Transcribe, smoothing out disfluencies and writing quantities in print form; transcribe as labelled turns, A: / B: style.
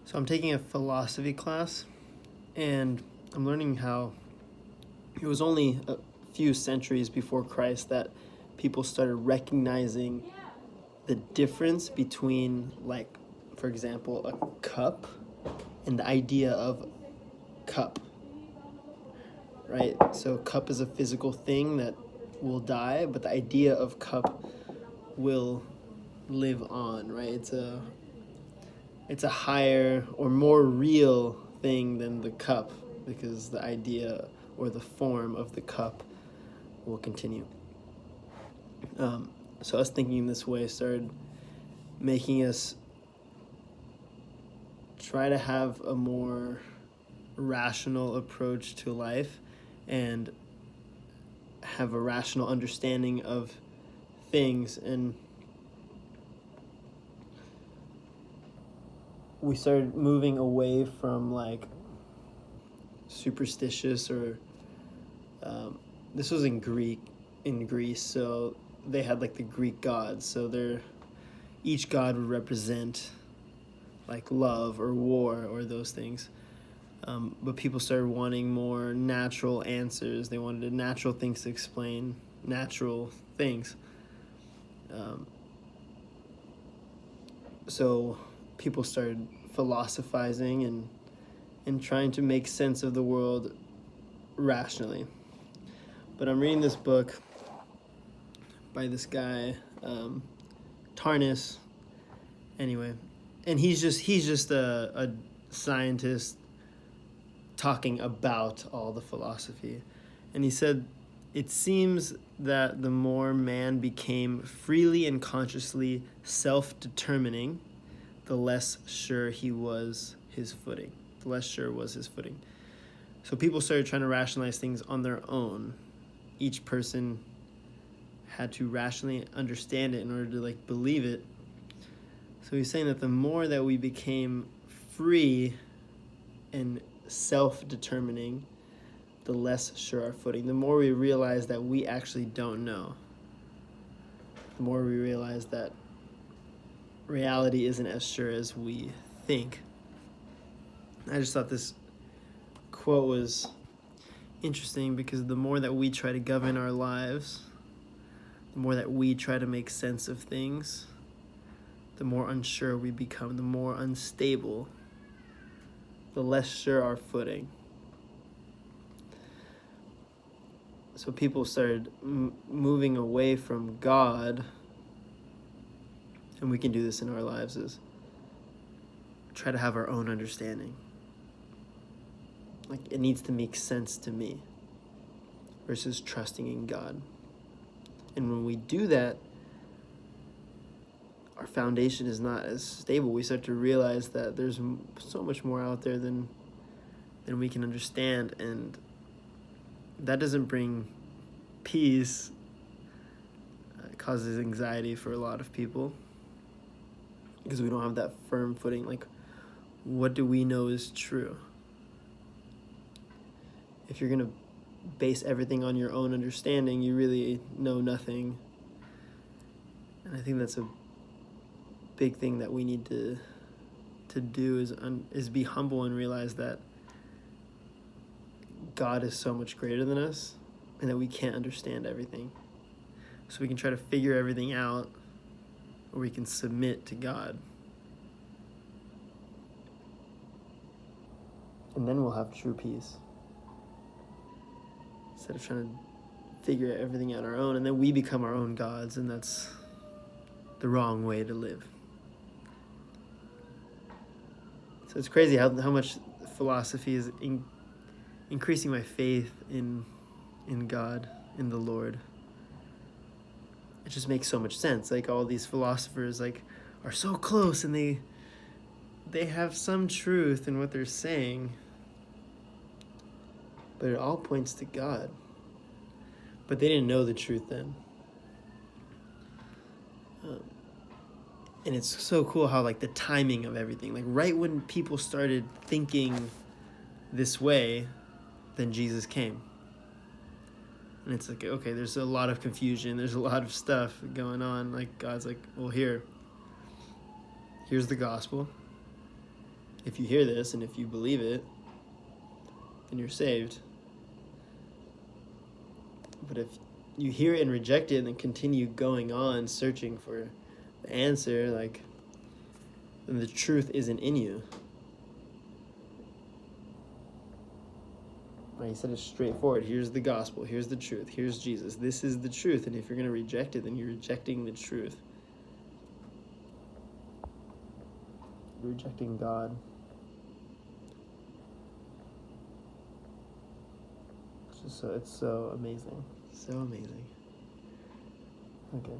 A: So I'm taking a philosophy class, and I'm learning how it was only a few centuries before Christ that people started recognizing the difference between, like, for example, a cup and the idea of cup, right? So cup is a physical thing that will die, but the idea of cup will live on, right? It's a higher or more real thing than the cup, because the idea or the form of the cup will continue. So us thinking this way started making us try to have a more rational approach to life and have a rational understanding of things. And we started moving away from like superstitious or this was in Greece, so they had like the Greek gods, so each god would represent like love or war or those things. But people started wanting more natural answers. They wanted natural things to explain natural things. So people started philosophizing and trying to make sense of the world rationally. But I'm reading this book by this guy, Tarnas. Anyway, and he's just a scientist talking about all the philosophy. And he said, it seems that the more man became freely and consciously self-determining, the less sure he was his footing. The less sure was his footing. So people started trying to rationalize things on their own. Each person had to rationally understand it in order to like believe it. So he's saying that the more that we became free and self-determining, the less sure our footing. The more we realize that we actually don't know. The more we realize that reality isn't as sure as we think. I just thought this quote was interesting because the more that we try to govern our lives, the more that we try to make sense of things, the more unsure we become, the more unstable, the less sure our footing. So people started moving away from God, and we can do this in our lives, is try to have our own understanding. Like, it needs to make sense to me versus trusting in God. And when we do that, our foundation is not as stable. We start to realize that there's so much more out there than we can understand, and that doesn't bring peace. It causes anxiety for a lot of people because we don't have that firm footing. Like, what do we know is true? If you're going to base everything on your own understanding, you really know nothing. And I think that's a big thing that we need to do is be humble and realize that God is so much greater than us and that we can't understand everything. So we can try to figure everything out, or we can submit to God. And then we'll have true peace. Instead of trying to figure everything out on our own, and then we become our own gods, and that's the wrong way to live. So it's crazy how much philosophy is increasing my faith in God, in the Lord. It just makes so much sense. Like, all these philosophers like are so close, and they have some truth in what they're saying, but it all points to God. But they didn't know the truth then. And it's so cool how, like, the timing of everything, like, right when people started thinking this way, then Jesus came. And it's like, okay, there's a lot of confusion, there's a lot of stuff going on. Like, God's like, well, here's the gospel. if you hear this and if you believe it, then you're saved. But if you hear it and reject it and then continue going on searching for the answer, like, then the truth isn't in you. Right, he said it's straightforward. Here's the gospel. Here's the truth. Here's Jesus. This is the truth. And if you're going to reject it, then you're rejecting the truth. You're rejecting God. It's so amazing. So amazing. Okay.